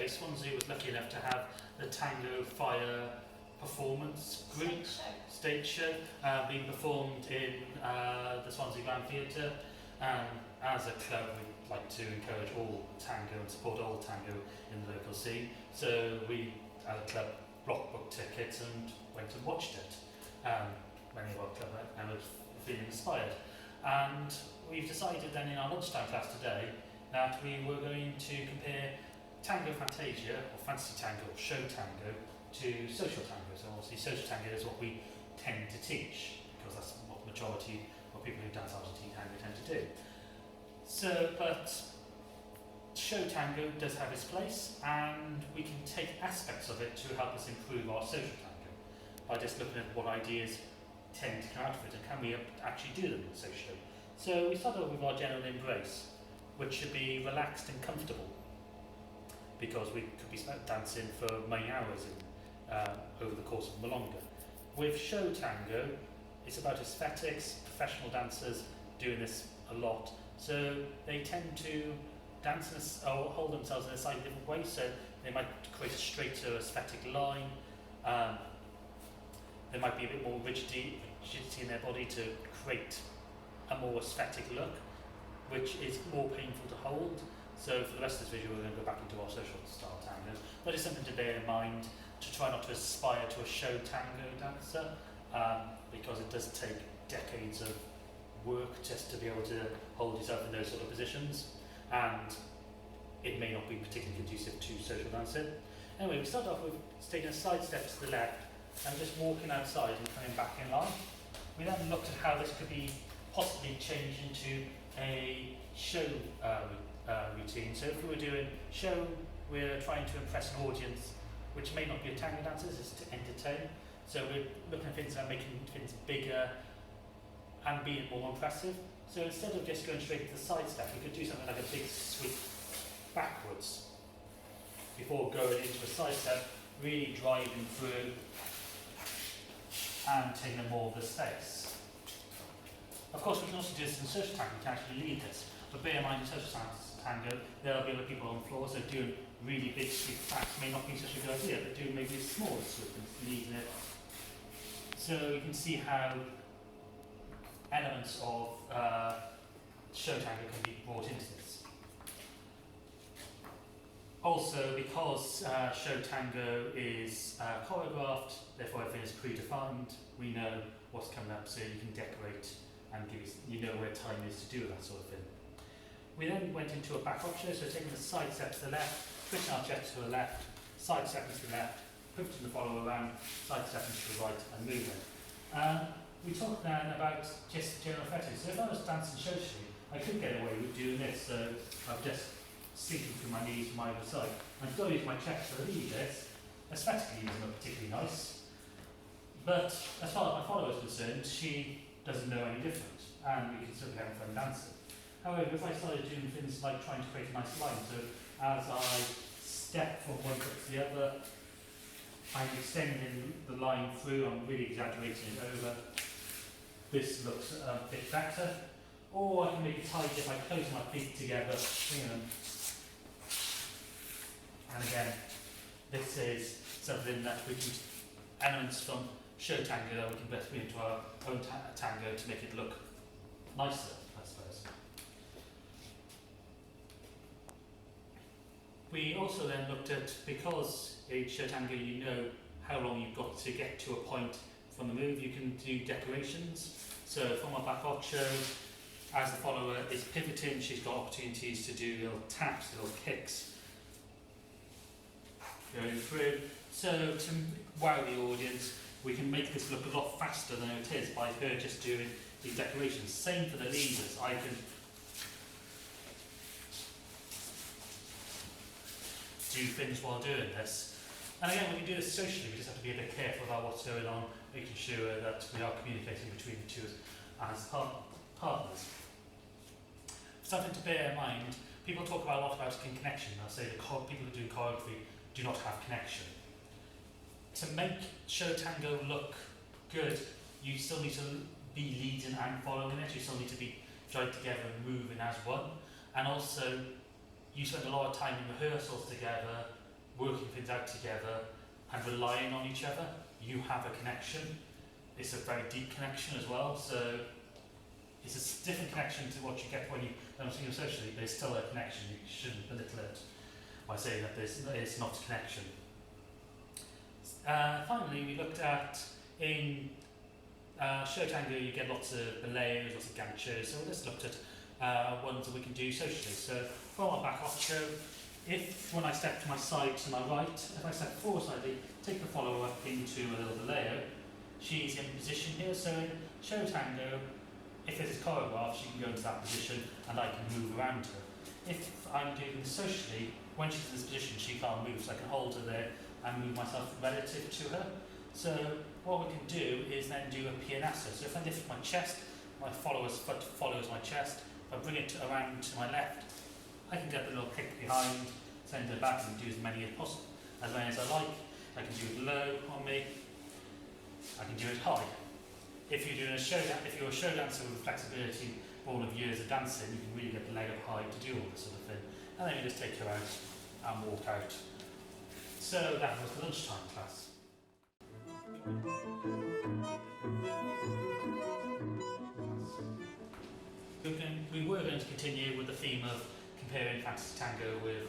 yesterday, Swansea was lucky enough to have the Tango Fire performance group stage show being performed in the Swansea Grand Theatre. As a club, we like to encourage all tango and support all tango in the local scene. So we, as a club, block booked tickets and went and watched it. Many of our club members were feeling inspired. And we've decided then in our lunchtime class today that we were going to compare Tango Fantasia, or Fantasy Tango, or Show Tango, to Social Tango. So obviously Social Tango is what we tend to teach, because that's what the majority of people who dance Argentine Tango tend to do. So, but Show Tango does have its place, and we can take aspects of it to help us improve our Social Tango by just looking at what ideas tend to come out of it, and can we actually do them socially. So we start off with our general embrace, which should be relaxed and comfortable, because we could be dancing for many hours over the course of Milonga. With Show Tango, it's about aesthetics, professional dancers doing this a lot, so they tend to dance or hold themselves in a slightly different way, so they might create a straighter aesthetic line, there might be a bit more rigidity in their body to create a more aesthetic look, which is more painful to hold. So for the rest of this video, we're going to go back into our social style tangos. That is something to bear in mind, to try not to aspire to a show tango dancer, because it does take decades of work just to be able to hold yourself in those sort of positions, and it may not be particularly conducive to social dancing. Anyway, we start off with taking a side step to the left and just walking outside and coming back in line. We then looked at how this could be possibly changed into a show routine. So if we were doing show, we're trying to impress an audience which may not be a tango dancers, it's to entertain. So we're looking at things like making things bigger and being more impressive. So instead of just going straight into the side step, we could do something like a big sweep backwards before going into a side step, really driving through and taking more of the space. Of course, we can also do this in social tango, we can actually lead this. But bear in mind, in social tango, there'll be other people on the floor, so doing really big sweep backs may not be such a good idea, but doing maybe a smaller sweep and leading it. So you can see how elements of show tango can be brought into this. Also, because show tango is choreographed, therefore everything is predefined, we know what's coming up, so you can decorate and you know where time is to do that sort of thing. We then went into a back show, so taking the side step to the left, twisting our chest to the left, side step to the left, pivoting the follow around, side step to the right, and moving. We talked then about just general aesthetics. So if I was dancing socially, I could get away with doing this. So I'm just sinking through my knees from either side. I'm still using my chest to lead this. Aesthetically, it doesn't look particularly nice. But as far as my follower is concerned, she doesn't know any different, and we can still have fun dancing. However, if I started doing things like trying to create a nice line, so as I step from one foot to the other, I'm extending the line through, I'm really exaggerating it over. This looks a bit better. Or I can make it tight if I close my feet together, bring them. And again, this is something that we can, elements from show tango that we can best bring into our own tango to make it look nicer, I suppose. We also then looked at, because in show tango you know how long you've got to get to a point from the move, you can do decorations. So from our back show, as the follower is pivoting, she's got opportunities to do little taps, little kicks, going through. So to wow the audience, we can make this look a lot faster than it is by her just doing these decorations. Same for the leaders. I can do things while doing this. And again, when you do this socially, we just have to be a bit careful about what's going on, making sure that we are communicating between the two as partners. Something to bear in mind, people talk about a lot about connection. They'll say that people who do choreography do not have connection. To make show tango look good, you still need to be leading and following it. You still need to be joined together and moving as one. And also, you spend a lot of time in rehearsals together, working things out together and relying on each other. You have a connection. It's a very deep connection as well, so it's a different connection to what you get when you don't see them socially, but it's still a connection. You shouldn't belittle it by saying that it's not a connection. Finally, we looked at in show tango you get lots of boleos, lots of ganchos, so we just looked at ones that we can do socially. So from our back off show, if when I step to my side to my right, if I step forward slightly, take the follower up into a little boleo, she's in position here, so in show tango, if it is choreographed, she can go into that position and I can move around her. If I'm doing this socially, when she's in this position, she can't move, so I can hold her there and move myself relative to her. So what we can do is then do a Piernazo. So if I lift my chest, my follower's foot follows my chest. If I bring it around to my left, I can get the little kick behind, send it back and do as many as possible, as many as I like. I can do it low on me, I can do it high. If you're a show dancer with flexibility, all of years of dancing, you can really get the leg up high to do all this sort of thing. And then you just take her out and walk out. So that was the lunchtime class. We were going to continue with the theme of comparing fantasy tango with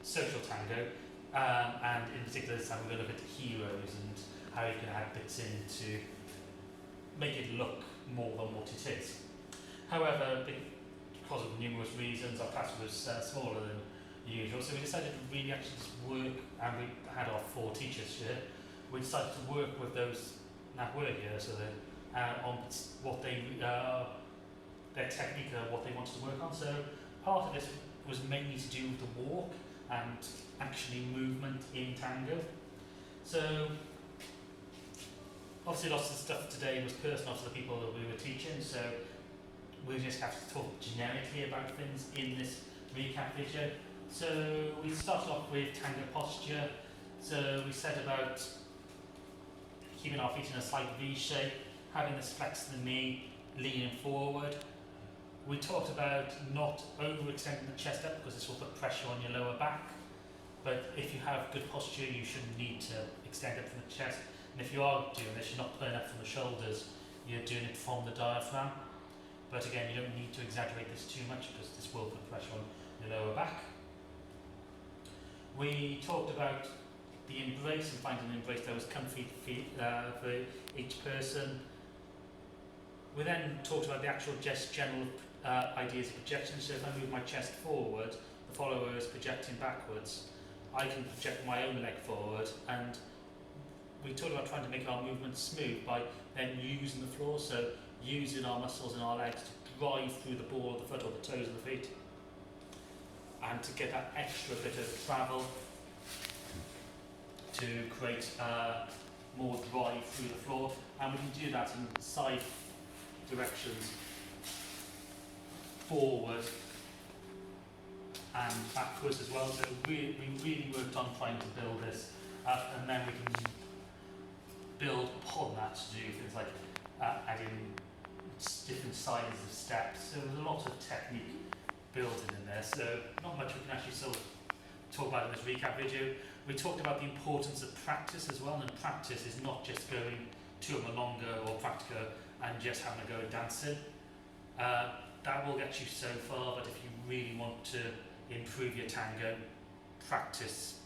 social tango, and in particular this time we're going to look at the heroes and how you can add bits in to make it look more than what it is. However, because of numerous reasons, our class was smaller than usual, so we decided to really actually just work, and we had our 4 teachers here. We decided to work with those that were here, so that on what they their technique of what they wanted to work on. So part of this was mainly to do with the walk and actually movement in tango. So obviously lots of the stuff today was personal to the people that we were teaching, so we just have to talk generically about things in this recap video. So we started off with tango posture. So we said about keeping our feet in a slight V shape, having this flex in the knee, leaning forward. We talked about not overextending the chest up because this will put pressure on your lower back. But if you have good posture, you shouldn't need to extend up from the chest. And if you are doing this, you're not pulling up from the shoulders, you're doing it from the diaphragm. But again, you don't need to exaggerate this too much because this will put pressure on your lower back. We talked about the embrace and finding an embrace that was comfy for each person. We then talked about the actual just general ideas of projection. So if I move my chest forward, the follower is projecting backwards. I can project my own leg forward, and we talked about trying to make our movement smooth by then using the floor, so using our muscles in our legs to drive through the ball of the foot or the toes of the feet, and to get that extra bit of travel to create more drive through the floor. And we can do that in side directions, forward and backwards as well. So we really worked on trying to build this up, and then we can build upon that to do things like adding different sizes of steps. So there's a lot of technique built in there, so not much we can actually sort of talk about in this recap video. We talked about the importance of practice as well, and practice is not just going to a milonga or practica and just having a go at dancing. That will get you so far, but if you really want to improve your tango, practice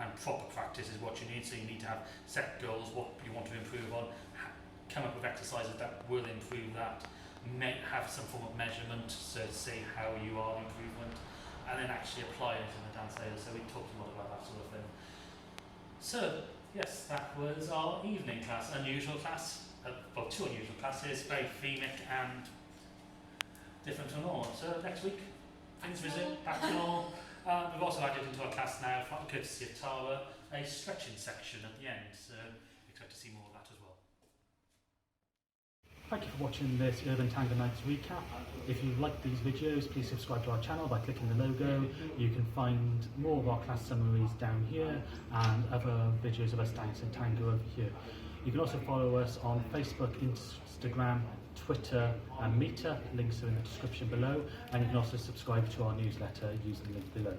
and proper practice is what you need. So you need to have set goals, what you want to improve on, come up with exercises that will improve that, have some form of measurement, so say how you are in improvement, and then actually apply it in the dance area. So we talked a lot about that sort of thing. So yes, that was our evening class, unusual class, well, 2 unusual classes, very themic and different to normal. So next week, things visit back to normal. We've also added into our class now, courtesy of Tara, a stretching section at the end, so expect to see more of that as well. Thank you for watching this Urban Tango Nights recap. If you like these videos, please subscribe to our channel by clicking the logo. You can find more of our class summaries down here and other videos of us dancing tango over here. You can also follow us on Facebook, Instagram, Twitter and Meetup. Links are in the description below, and you can also subscribe to our newsletter using the link below.